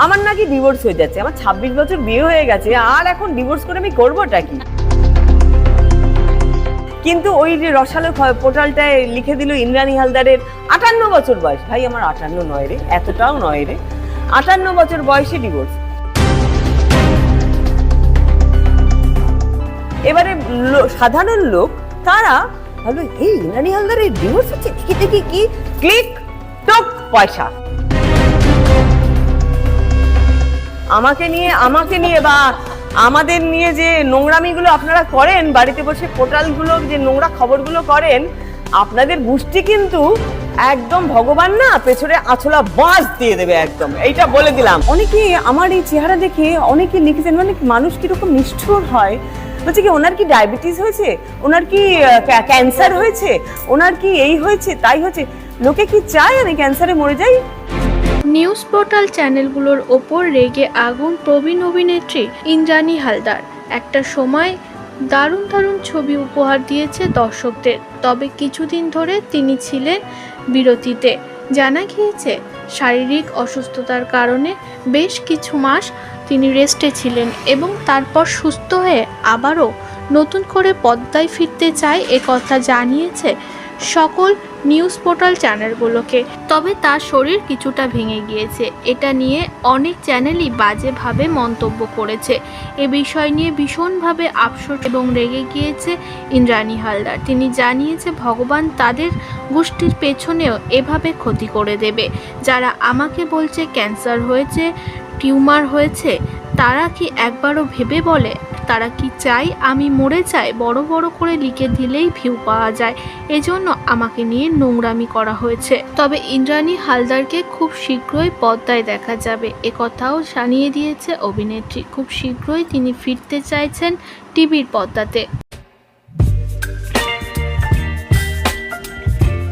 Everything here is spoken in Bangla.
আমার নাকি ডিভোর্স হয়ে যাচ্ছে, আমার 26 বছর বিয়ে হয়ে গেছে, আর এখন ডিভোর্স করে আমি করবোটা কি? কিন্তু ওই যে রসালো পোর্টালটায় লিখে দিল ইন্দ্রাণী হালদারের 58 বছর বয়স। ভাই আমার 58 নয় রে, এতটাও নয় রে, 58 বছর বয়সে ডিভোর্স। এবারে সাধারণ লোক তারা ভাববে এই ইন্দ্রাণী হালদারের ডিভোর্স হচ্ছে, দেখি দেখি কি, ক্লিক টক পয়সা। আমাকে নিয়ে বা আমাদের নিয়ে যে নোংরামিগুলো আপনারা করেন বাড়িতে বসে, পোর্টালগুলো যে নোংরা খবরগুলো করেন, আপনাদের গোষ্ঠী কিন্তু একদম ভগবান না পেছনে আছলা বাঁশ দিয়ে দেবে একদম, এইটা বলে দিলাম। অনেকে আমার এই চেহারা দেখে অনেকে লিখেছেন, মানে মানুষ কিরকম নিষ্ঠুর হয়, বলছে কি ওনার কি ডায়াবেটিস হয়েছে, ওনার কি ক্যান্সার হয়েছে, ওনার কি এই হয়েছে তাই হয়েছে। লোকে কি চায় আমি ক্যান্সারে মরে যাই? নিউজ পোর্টাল চ্যানেলগুলোর ওপর রেগে আগুন প্রবীণ অভিনেত্রী ইন্দ্রাণী হালদার। একটা সময় দারুণ দারুণ ছবি উপহার দিয়েছে দর্শকদের, তবে কিছুদিন ধরে তিনি ছিলেন বিরতিতে। জানা গিয়েছে শারীরিক অসুস্থতার কারণে বেশ কিছু মাস তিনি রেস্টে ছিলেন এবং তারপর সুস্থ হয়ে আবারও নতুন করে পর্দায় ফিরতে চায়, একথা জানিয়েছে সকল নিউজ পোর্টাল চ্যানেলগুলোকে। তবে তার শরীর কিছুটা ভেঙে গিয়েছে, এটা নিয়ে অনেক চ্যানেলই বাজেভাবে মন্তব্য করেছে। এ বিষয় নিয়ে ভীষণভাবে আফসোস এবং রেগে গিয়েছে ইন্দ্রাণী হালদার। তিনি জানিয়েছে ভগবান তাদের গোষ্ঠীর পেছনেও এভাবে ক্ষতি করে দেবে। যারা আমাকে বলছে ক্যান্সার হয়েছে, টিউমার হয়েছে, তারা কি একবারও ভেবে বলে তারা কি চাই আমি মরে যাই? বড় বড় করে লিখে দিলেই ভিউ পাওয়া যায়, এজন্য আমাকে নিয়ে নোংরামি করা হয়েছে। তবে ইন্দ্রাণী হালদারকে খুব শীঘ্রই পর্দায় দেখা যাবে, একথাও জানিয়ে দিয়েছে অভিনেত্রী। খুব শীঘ্রই তিনি ফিরতে চাইছেন টিভির পর্দাতে।